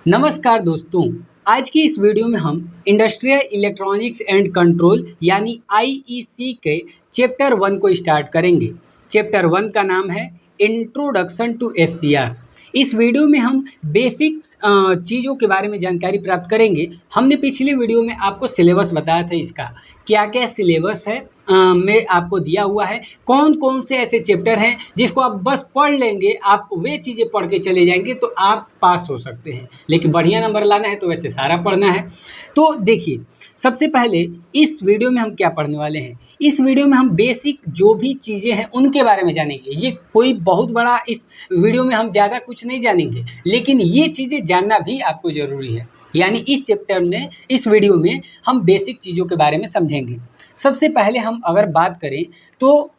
नमस्कार दोस्तों। आज की इस वीडियो में हम इंडस्ट्रियल इलेक्ट्रॉनिक्स एंड कंट्रोल यानी आईईसी के चैप्टर 1 को स्टार्ट करेंगे। चैप्टर 1 का नाम है इंट्रोडक्शन टू एससीआर। इस वीडियो में हम बेसिक चीज़ों के बारे में जानकारी प्राप्त करेंगे। हमने पिछले वीडियो में आपको सिलेबस बताया था, इसका क्या क्या सिलेबस है में आपको दिया हुआ है, कौन कौन से ऐसे चैप्टर हैं जिसको आप बस पढ़ लेंगे, आप वे चीज़ें पढ़ के चले जाएंगे तो आप पास हो सकते हैं। लेकिन बढ़िया नंबर लाना है तो वैसे सारा पढ़ना है। तो देखिए, सबसे पहले इस वीडियो में हम क्या पढ़ने वाले हैं। इस वीडियो में हम बेसिक जो भी चीज़ें हैं उनके बारे में जानेंगे। ये कोई बहुत बड़ा इस वीडियो में हम ज़्यादा कुछ नहीं जानेंगे, लेकिन ये चीज़ें जानना भी आपको ज़रूरी है। यानी इस चैप्टर में, इस वीडियो में हम बेसिक चीज़ों के बारे में समझेंगे। सबसे पहले हम अगर बात करें तो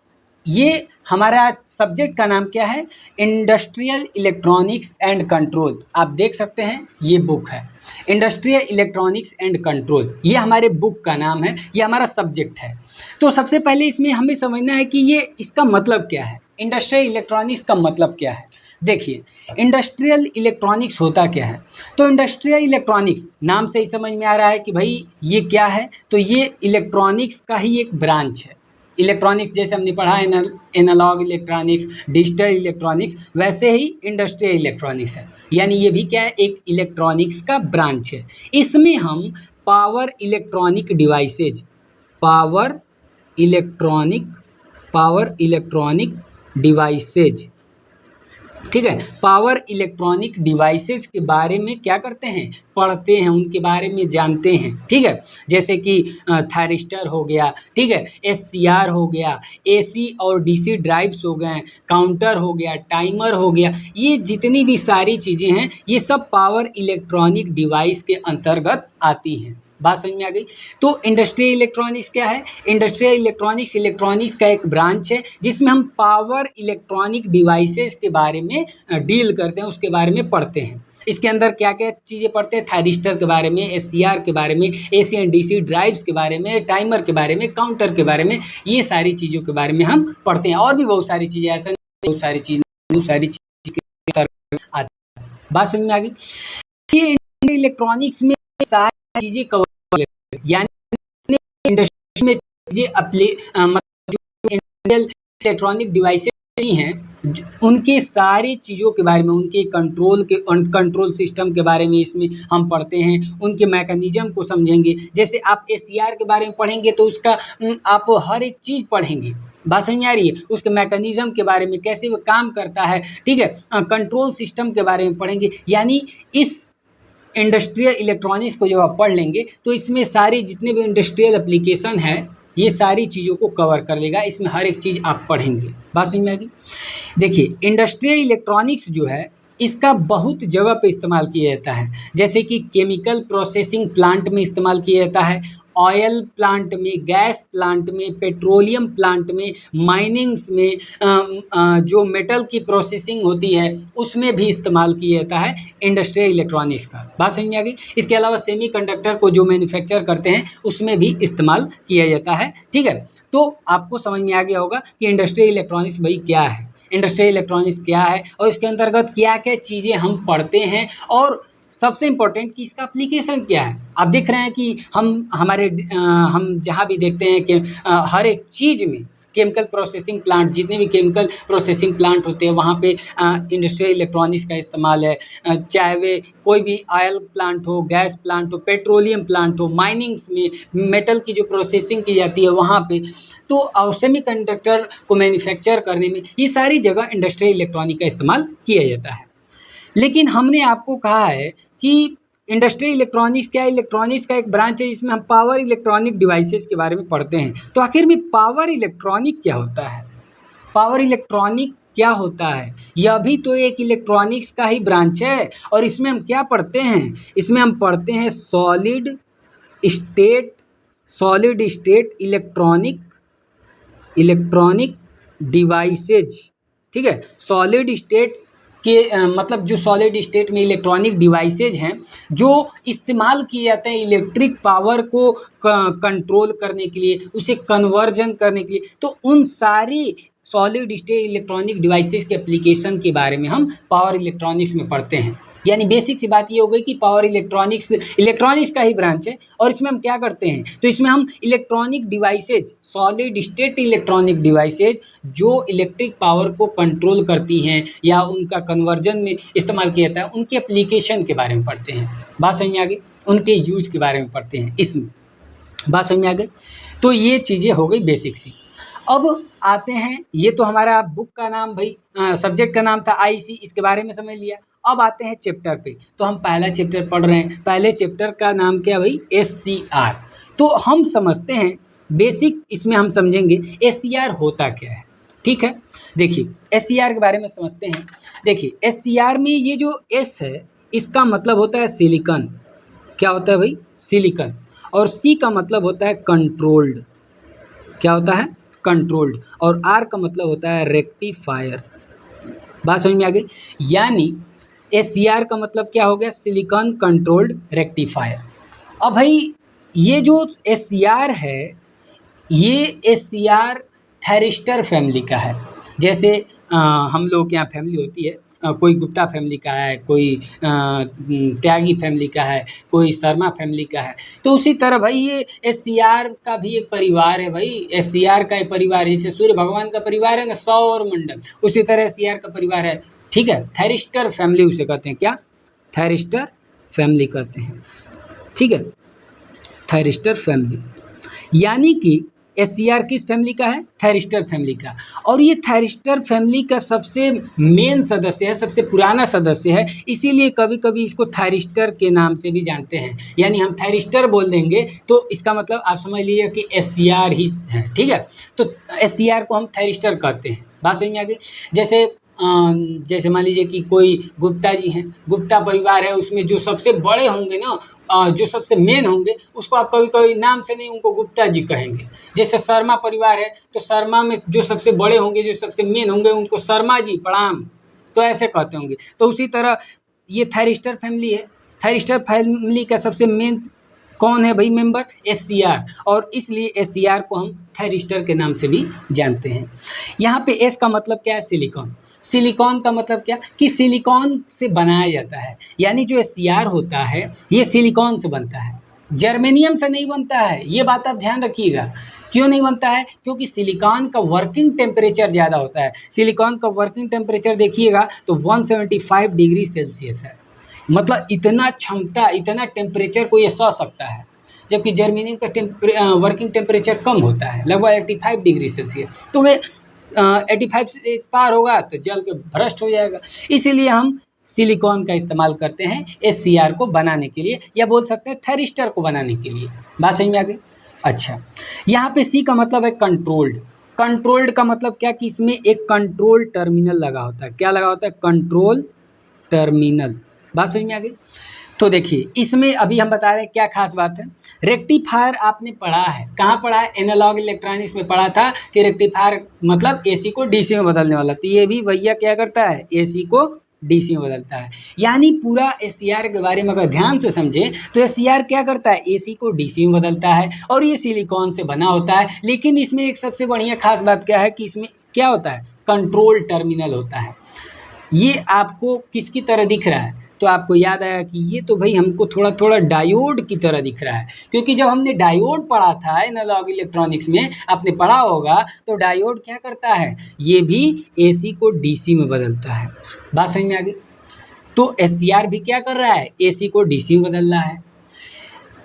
ये हमारा सब्जेक्ट का नाम क्या है, इंडस्ट्रियल इलेक्ट्रॉनिक्स एंड कंट्रोल। आप देख सकते हैं ये बुक है, इंडस्ट्रियल इलेक्ट्रॉनिक्स एंड कंट्रोल। ये हमारे बुक का नाम है, ये हमारा सब्जेक्ट है। तो सबसे पहले इसमें हमें समझना है कि ये इसका मतलब क्या है, इंडस्ट्रियल इलेक्ट्रॉनिक्स का मतलब क्या है। देखिए, इंडस्ट्रियल इलेक्ट्रॉनिक्स होता क्या है। तो इंडस्ट्रियल इलेक्ट्रॉनिक्स नाम से ही समझ में आ रहा है कि भाई ये क्या है। तो ये इलेक्ट्रॉनिक्स का ही एक ब्रांच है। इलेक्ट्रॉनिक्स जैसे हमने पढ़ा है एनालॉग इलेक्ट्रॉनिक्स, डिजिटल इलेक्ट्रॉनिक्स, वैसे ही इंडस्ट्रियल इलेक्ट्रॉनिक्स है। यानी ये भी क्या है, एक इलेक्ट्रॉनिक्स का ब्रांच है। इसमें हम power electronic devices, power electronic devices, ठीक है, पावर इलेक्ट्रॉनिक डिवाइसेस के बारे में क्या करते हैं, पढ़ते हैं, उनके बारे में जानते हैं। ठीक है, जैसे कि थायरिस्टर हो गया, ठीक है, एससीआर हो गया, एसी और डीसी ड्राइव्स हो गए, काउंटर हो गया, टाइमर हो गया, ये जितनी भी सारी चीज़ें हैं ये सब पावर इलेक्ट्रॉनिक डिवाइस के अंतर्गत आती हैं। बात समझ में आ गई। तो इंडस्ट्रियल इलेक्ट्रॉनिक्स क्या है, इंडस्ट्रियल इलेक्ट्रॉनिक्स का एक ब्रांच है जिसमें हम पावर इलेक्ट्रॉनिक डिवाइसेस के बारे में डील करते हैं, उसके बारे में पढ़ते हैं। इसके अंदर क्या क्या चीज़ें पढ़ते हैं, थायरिस्टर के बारे में, एससीआर के बारे में, एसी एंड डीसी ड्राइव्स के बारे में, टाइमर के बारे में, काउंटर के बारे में, ये सारी चीज़ों के बारे में हम पढ़ते हैं। और भी बहुत सारी चीज़ें, ऐसा बहुत सारी चीज़ के आती है। बात समझ में आ गई। ये इलेक्ट्रॉनिक्स में सारी चीज़ें कवर, यानी इंडस्ट्री में चीज़ें मतलब जो इलेक्ट्रॉनिक डिवाइसेज हैं उनके सारी चीज़ों के बारे में, उनके कंट्रोल सिस्टम के बारे में इसमें हम पढ़ते हैं, उनके मैकेनिज्म को समझेंगे। जैसे आप एससीआर के बारे में पढ़ेंगे तो उसका आप हर एक चीज़ पढ़ेंगे। बात समझ में आ रही है, उसके मैकेनिज्म के बारे में, कैसे वो काम करता है, ठीक है, कंट्रोल सिस्टम के बारे में पढ़ेंगे। यानी इस इंडस्ट्रियल इलेक्ट्रॉनिक्स को जब आप पढ़ लेंगे तो इसमें सारी जितने भी इंडस्ट्रियल एप्लीकेशन है ये सारी चीज़ों को कवर कर लेगा, इसमें हर एक चीज़ आप पढ़ेंगे। बात समझ में आएगी। देखिए, इंडस्ट्रियल इलेक्ट्रॉनिक्स जो है इसका बहुत जगह पे इस्तेमाल किया जाता है। जैसे कि केमिकल प्रोसेसिंग प्लांट में इस्तेमाल किया जाता है, ऑयल प्लांट में, गैस प्लांट में, पेट्रोलियम प्लांट में, माइनिंग्स में, जो मेटल की प्रोसेसिंग होती है उसमें भी इस्तेमाल किया जाता है इंडस्ट्रियल इलेक्ट्रॉनिक्स का। बात समझ में आ गई। इसके अलावा सेमीकंडक्टर को जो मैन्युफैक्चर करते हैं उसमें भी इस्तेमाल किया जाता है। ठीक है, तो आपको समझ में आ गया होगा कि इंडस्ट्रियल इलेक्ट्रॉनिक्स भाई क्या है, इंडस्ट्रियल इलेक्ट्रॉनिक्स क्या है और इसके अंतर्गत क्या क्या चीज़ें हम पढ़ते हैं, और सबसे इम्पोर्टेंट कि इसका एप्लीकेशन क्या है। आप देख रहे हैं कि हम जहाँ भी देखते हैं कि हर एक चीज़ में केमिकल प्रोसेसिंग प्लांट, जितने भी केमिकल प्रोसेसिंग प्लांट होते हैं वहाँ पे इंडस्ट्रियल इलेक्ट्रॉनिक्स का इस्तेमाल है। चाहे वे कोई भी ऑयल प्लांट हो, गैस प्लांट हो, पेट्रोलियम प्लांट हो, माइनिंग्स में मेटल की जो प्रोसेसिंग की जाती है वहाँ पे, तो और सेमीकंडक्टर को मैन्युफैक्चर करने में ये सारी जगह इंडस्ट्रियल इलेक्ट्रॉनिक का इस्तेमाल किया जाता है। लेकिन हमने आपको कहा है कि इंडस्ट्रियल इलेक्ट्रॉनिक्स क्या है, इलेक्ट्रॉनिक्स का एक ब्रांच है जिसमें हम पावर इलेक्ट्रॉनिक डिवाइसेस के बारे में पढ़ते हैं। तो आखिर में पावर इलेक्ट्रॉनिक क्या होता है, पावर इलेक्ट्रॉनिक क्या होता है, यह भी तो एक इलेक्ट्रॉनिक्स का ही ब्रांच है। और इसमें हम क्या पढ़ते हैं, इसमें हम पढ़ते हैं सॉलिड स्टेट इलेक्ट्रॉनिक डिवाइसेज। ठीक है, सॉलिड स्टेट के मतलब जो सॉलिड स्टेट में इलेक्ट्रॉनिक डिवाइसेज हैं जो इस्तेमाल किए जाते हैं इलेक्ट्रिक पावर को कंट्रोल करने के लिए, उसे कन्वर्जन करने के लिए, तो उन सारी सॉलिड स्टेट इलेक्ट्रॉनिक डिवाइसेस के एप्लीकेशन के बारे में हम पावर इलेक्ट्रॉनिक्स में पढ़ते हैं। यानी बेसिक सी बात ये हो गई कि पावर इलेक्ट्रॉनिक्स का ही ब्रांच है और इसमें हम क्या करते हैं, तो इसमें हम electronic devices, solid state electronic devices जो इलेक्ट्रिक पावर को कंट्रोल करती हैं या उनका कन्वर्जन में इस्तेमाल किया जाता है, उनके एप्लीकेशन के बारे में पढ़ते हैं। बात समझ में आ गई? उनके यूज के बारे में पढ़ते हैं इसमें। बात समझ में आ गई? तो ये चीज़ें हो गई बेसिक सी। अब आते हैं, ये तो हमारा बुक का नाम भाई सब्जेक्ट का नाम था आईसी, इसके बारे में समझ लिया। अब आते हैं चैप्टर पे, तो हम पहला चैप्टर पढ़ रहे हैं। पहले चैप्टर का नाम क्या भाई? SCR। तो हम समझते हैं बेसिक, इसमें हम समझेंगे SCR होता क्या है। ठीक है, देखिए SCR के बारे में समझते हैं। देखिए SCR में ये जो S है इसका मतलब होता है सिलिकॉन। क्या होता है भाई? सिलिकॉन। और C का मतलब होता है कंट्रोल्ड। क्या होता है? कंट्रोल्ड। और R का मतलब होता है रेक्टिफायर। बात समझ में आ गई? यानी SCR का मतलब क्या हो गया? Silicon controlled rectifier. अब भाई ये जो SCR है, ये SCR थैरिस्टर फैमिली का है। जैसे हम लोग के यहाँ फैमिली होती है, कोई गुप्ता फैमिली का है, कोई त्यागी फैमिली का है, कोई शर्मा फैमिली का है। तो उसी तरह भाई ये SCR का भी एक परिवार है भाई। SCR का एक परिवार, जैसे सूर्य भगवान का परिवार है ना, सौर मंडल, उसी तरह SCR का परिवार है। ठीक है, थैरिस्टर फैमिली उसे कहते हैं। क्या? थैरिस्टर फैमिली कहते हैं। ठीक है, थैरिस्टर फैमिली। यानी कि SCR किस फैमिली का है? थैरिस्टर फैमिली का। और ये थैरिस्टर फैमिली का सबसे मेन सदस्य है, सबसे पुराना सदस्य है, इसीलिए कभी कभी इसको थैरिस्टर के नाम से भी जानते हैं। यानी हम थैरिस्टर बोल देंगे तो इसका मतलब आप समझ लीजिए कि SCR ही है। ठीक है, तो SCR को हम थैरिस्टर कहते हैं। बात समझ में आ गई? जैसे मान लीजिए कि कोई गुप्ता जी हैं, गुप्ता परिवार है, उसमें जो सबसे बड़े होंगे ना, जो सबसे मेन होंगे, उसको आप कभी कभी नाम से नहीं, उनको गुप्ता जी कहेंगे। जैसे शर्मा परिवार है, तो शर्मा में जो सबसे बड़े होंगे, जो सबसे मेन होंगे, उनको शर्मा जी प्रणाम, तो ऐसे कहते होंगे। तो उसी तरह ये थैरिस्टर फैमिली है। थैरिस्टर फैमिली का सबसे मेन कौन है भाई मेंबर? SCR। और इसलिए SCR को हम थैरिस्टर के नाम से भी जानते हैं। यहाँ पे S का मतलब क्या है? सिलिकॉन। सिलिकॉन का मतलब क्या? कि सिलिकॉन से बनाया जाता है। यानी जो SCR होता है ये सिलिकॉन से बनता है, जर्मेनियम से नहीं बनता है। ये बात आप ध्यान रखिएगा। क्यों नहीं बनता है? क्योंकि सिलिकॉन का वर्किंग टेम्परेचर ज़्यादा होता है। सिलिकॉन का वर्किंग टेम्परेचर देखिएगा तो 175 डिग्री सेल्सियस है। मतलब इतना क्षमता, इतना टेम्परेचर को ये सह सकता है, जबकि जर्मेनियम का वर्किंग टेम्परेचर कम होता है, लगभग 85 डिग्री सेल्सियस। तो वे 85 से पार होगा तो जल के भ्रष्ट हो जाएगा। इसीलिए हम सिलिकॉन का इस्तेमाल करते हैं SCR को बनाने के लिए, या बोल सकते हैं थैरिस्टर को बनाने के लिए। बात समझ में आ गई? अच्छा, यहाँ पे C का मतलब है कंट्रोल्ड। कंट्रोल्ड का मतलब क्या? कि इसमें एक कंट्रोल टर्मिनल लगा होता है। क्या लगा होता है? Control terminal. बात समझ में आ गई? तो देखिए इसमें अभी हम बता रहे हैं क्या खास बात है। रेक्टिफायर आपने पढ़ा है, कहाँ पढ़ा है? एनालॉग इलेक्ट्रॉनिक्स में पढ़ा था कि रेक्टिफायर मतलब AC को DC में बदलने वाला। तो ये भी भैया क्या करता है? AC को DC में बदलता है। यानी पूरा SCR के बारे में अगर ध्यान से समझे तो SCR क्या करता है? AC को DC में बदलता है, और ये सिलिकॉन से बना होता है। लेकिन इसमें एक सबसे बढ़िया खास बात क्या है कि इसमें क्या होता है? कंट्रोल टर्मिनल होता है। ये आपको किसकी तरह दिख रहा है? तो आपको याद आया कि ये तो भाई हमको थोड़ा थोड़ा डायोड की तरह दिख रहा है, क्योंकि जब हमने डायोड पढ़ा था एनालॉग इलेक्ट्रॉनिक्स में, आपने पढ़ा होगा, तो डायोड क्या करता है? ये भी AC को DC में बदलता है। बात समझ में आ गई? तो SCR भी क्या कर रहा है? AC को DC में बदल रहा है।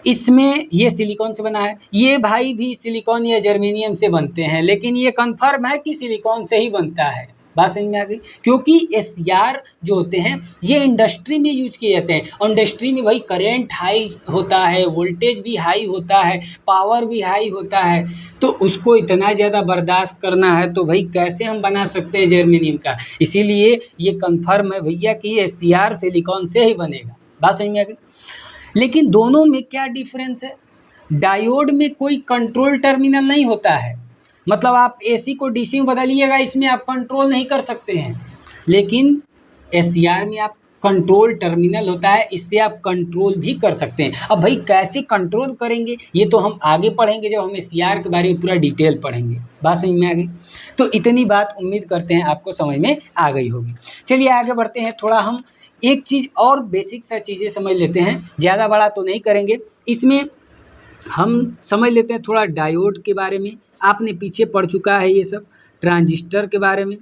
इसमें ये सिलिकॉन से बना है, ये भाई भी सिलिकॉन या जर्मेनियम से बनते हैं, लेकिन ये कंफर्म है कि सिलिकॉन से ही बनता है। बात समझ में आ गई? क्योंकि SCR जो होते हैं ये इंडस्ट्री में यूज किए जाते हैं, और इंडस्ट्री में भाई करेंट हाई होता है, वोल्टेज भी हाई होता है, पावर भी हाई होता है। तो उसको इतना ज़्यादा बर्दाश्त करना है तो भाई कैसे हम बना सकते हैं जर्मेनियम का? इसीलिए ये कंफर्म है भैया कि SCR सिलिकॉन से ही बनेगा। बात समझ में आ गई? लेकिन दोनों में क्या डिफरेंस है? डायोड में कोई कंट्रोल टर्मिनल नहीं होता है, मतलब आप AC को DC में बदलिएगा, इसमें आप कंट्रोल नहीं कर सकते हैं। लेकिन SCR में आप कंट्रोल टर्मिनल होता है, इससे आप कंट्रोल भी कर सकते हैं। अब भाई कैसे कंट्रोल करेंगे ये तो हम आगे पढ़ेंगे जब हम SCR के बारे में पूरा डिटेल पढ़ेंगे। बात समझ में आ गई? तो इतनी बात उम्मीद करते हैं आपको समझ में आ गई होगी। चलिए आगे बढ़ते हैं, थोड़ा हम एक चीज़ और बेसिक सा चीज़ें समझ लेते हैं, ज़्यादा बड़ा तो नहीं करेंगे। इसमें हम समझ लेते हैं थोड़ा डायोड के बारे में। आपने पीछे पढ़ चुका है ये सब, ट्रांजिस्टर के बारे में,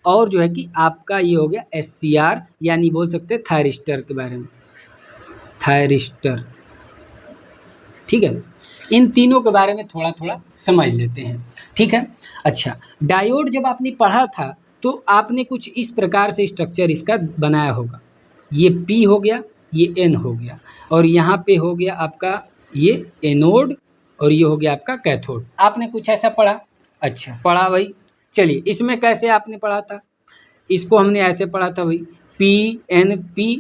और जो है कि आपका ये हो गया SCR यानी बोल सकते हैं थायरिस्टर के बारे में, थायरिस्टर। ठीक है, इन तीनों के बारे में थोड़ा थोड़ा समझ लेते हैं। ठीक है, अच्छा डायोड जब आपने पढ़ा था तो आपने कुछ इस प्रकार से स्ट्रक्चर इसका बनाया होगा। ये P हो गया, ये N हो गया, और यहाँ पे हो गया आपका ये एनोड, और ये हो गया आपका कैथोड। आपने कुछ ऐसा पढ़ा? अच्छा पढ़ा भाई। चलिए इसमें कैसे आपने पढ़ा था? इसको हमने ऐसे पढ़ा था भाई, PNP,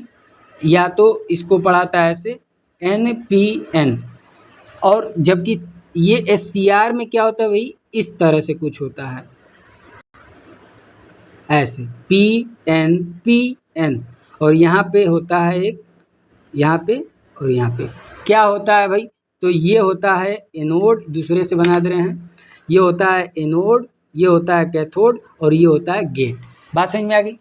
या तो इसको पढ़ा था ऐसे NPN, और जबकि ये SCR में क्या होता है भाई, इस तरह से कुछ होता है, ऐसे PNPN, और यहाँ पे होता है एक, यहाँ पे और यहाँ पे क्या होता है भाई, तो ये होता है एनोड, दूसरे से बना दे रहे हैं, ये होता है एनोड, ये होता है कैथोड, और ये होता है गेट। बात समझ में आ गई?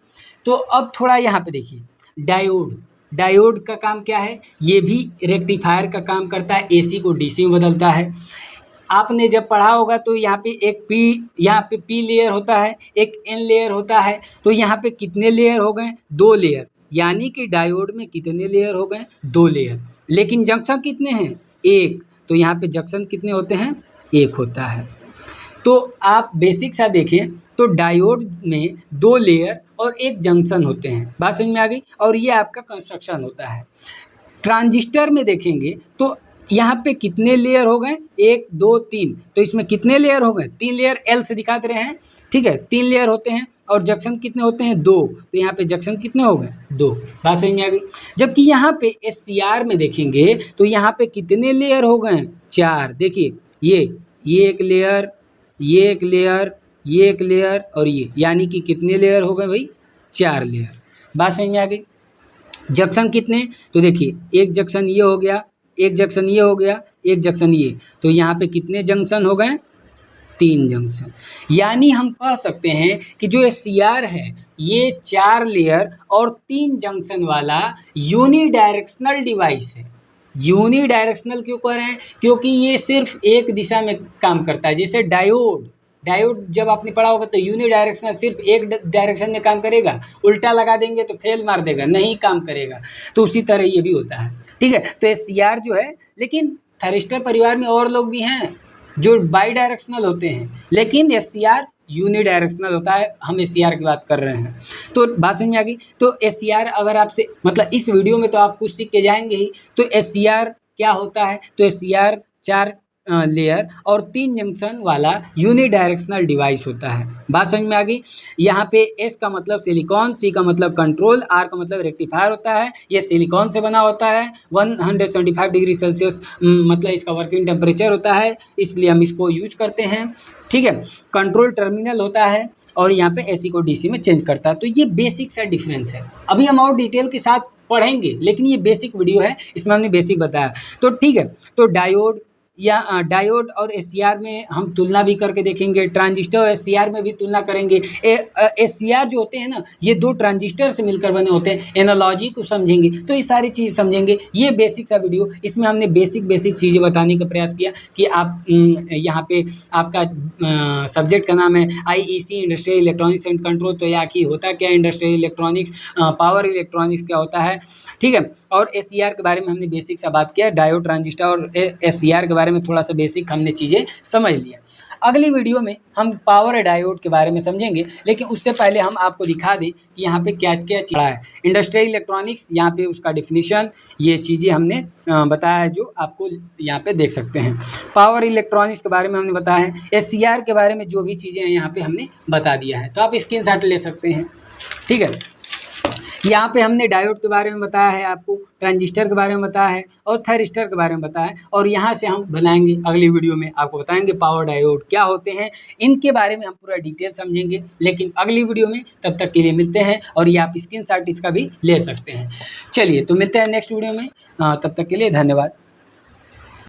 तो अब थोड़ा यहाँ पे देखिए, डायोड, डायोड का काम क्या है? ये भी रेक्टिफायर का काम करता है, AC को DC में बदलता है। आपने जब पढ़ा होगा तो यहाँ पे एक यहाँ पे P लेयर होता है, एक N लेयर होता है, तो यहाँ पे कितने लेयर हो गए? 2 लेयर, यानी कि डायोड में कितने लेयर हो गए? 2 लेयर। लेकिन जंक्शन कितने हैं? 1, तो यहाँ पे जंक्शन कितने होते हैं? 1 होता है। तो आप बेसिक सा देखें तो डायोड में 2 लेयर और 1 जंक्शन होते हैं। बात समझ में आ गई? और ये आपका कंस्ट्रक्शन होता है। ट्रांजिस्टर में देखेंगे तो यहाँ पे कितने लेयर हो गए? 1 2 3, तो इसमें कितने लेयर हो गए? 3 लेयर, L से दिखा दे रहे हैं। ठीक है, 3 लेयर होते हैं, और जंक्शन कितने होते हैं? 2, तो यहाँ पे जंक्शन कितने हो गए? 2। बात समझ में आ गई? जबकि यहाँ पे SCR में देखेंगे तो यहाँ पे कितने लेयर हो गए? 4। देखिए ये एक लेयर, ये एक लेयर, ये एक लेयर, और ये, यानी कि कितने लेयर हो गए भाई? 4 लेयर। बात समझ में आ गई? जंक्शन कितने? तो देखिए एक जंक्शन ये हो गया, एक जंक्शन ये हो गया, एक जंक्शन ये, तो यहाँ पे कितने जंक्शन हो गए? 3 जंक्शन। यानी हम कह सकते हैं कि जो SCR है ये 4 लेयर और 3 जंक्शन वाला यूनिडायरेक्शनल डिवाइस है। यूनिडायरेक्शनल क्यों कह रहे हैं? क्योंकि ये सिर्फ एक दिशा में काम करता है। जैसे डायोड जब आपने पढ़ा होगा तो यूनिडायरेक्शनल सिर्फ एक डायरेक्शन में काम करेगा, उल्टा लगा देंगे तो फेल मार देगा, नहीं काम करेगा। तो उसी तरह ये भी होता है। ठीक है, तो SCR जो है, लेकिन थायरिस्टर परिवार में और लोग भी हैं जो बाई डायरेक्शनल होते हैं, लेकिन SCR यूनिडायरेक्शनल होता है। हम SCR की बात कर रहे हैं। तो बात समझ में आ गई? तो SCR अगर आपसे, मतलब इस वीडियो में तो आप कुछ सीख के जाएंगे ही। तो SCR क्या होता है? तो SCR 4 लेयर और 3 जंक्शन वाला यूनिडायरेक्शनल डिवाइस होता है। बात समझ में आ गई? यहाँ पे S का मतलब सिलिकॉन, C का मतलब कंट्रोल, R का मतलब रेक्टिफायर होता है। ये सिलिकॉन से बना होता है। 175 डिग्री सेल्सियस मतलब इसका वर्किंग टेम्परेचर होता है, इसलिए हम इसको यूज करते हैं। ठीक है, कंट्रोल टर्मिनल होता है, और यहाँ पे AC को DC में चेंज करता है। तो ये बेसिक सा डिफरेंस है। अभी हम और डिटेल के साथ पढ़ेंगे, लेकिन ये बेसिक वीडियो है, इसमें हमने बेसिक बताया। तो ठीक है, तो डायोड या डायोड और SCR में हम तुलना भी करके देखेंगे, ट्रांजिस्टर और SCR में भी तुलना करेंगे। SCR जो होते हैं ना, ये 2 ट्रांजिस्टर से मिलकर बने होते हैं। एनालॉजी को समझेंगे तो ये सारी चीज़ समझेंगे। ये बेसिक सा वीडियो, इसमें हमने बेसिक चीज़ें बताने का प्रयास किया कि आप यहाँ पे आपका सब्जेक्ट का नाम है IEC, industrial electronics and control. तो ये आखिर होता क्या है इंडस्ट्रियल इलेक्ट्रॉनिक्स, पावर इलेक्ट्रॉनिक्स क्या होता है। ठीक है, और SCR के बारे में हमने बेसिक सा बात किया। डायोड, ट्रांजिस्टर और SCR के बारे में थोड़ा सा बेसिक हमने चीज़ें समझ लिया। अगली वीडियो में हम पावर डायोड के बारे में समझेंगे, लेकिन उससे पहले हम आपको दिखा दें कि यहाँ पे क्या क्या चीज़ है। इंडस्ट्रियल इलेक्ट्रॉनिक्स, यहाँ पे उसका डिफिनीशन, ये चीज़ें हमने बताया है जो आपको यहाँ पे देख सकते हैं। पावर इलेक्ट्रॉनिक्स के बारे में हमने बताया है। SCR के बारे में जो भी चीज़ें हैं यहाँ पे हमने बता दिया है, तो आप स्क्रीनशॉट ले सकते हैं। ठीक है, यहाँ पे हमने डायोड के बारे में बताया है, आपको ट्रांजिस्टर के बारे में बताया है और थैरिस्टर के बारे में बताया है। और यहाँ से हम बनाएंगे अगली वीडियो में, आपको बताएंगे पावर डायोड क्या होते हैं, इनके बारे में हम पूरा डिटेल समझेंगे लेकिन अगली वीडियो में। तब तक के लिए मिलते हैं, और ये आप स्क्रीनशॉट इसका भी ले सकते हैं। चलिए तो मिलते हैं नेक्स्ट वीडियो में, तब तक के लिए धन्यवाद।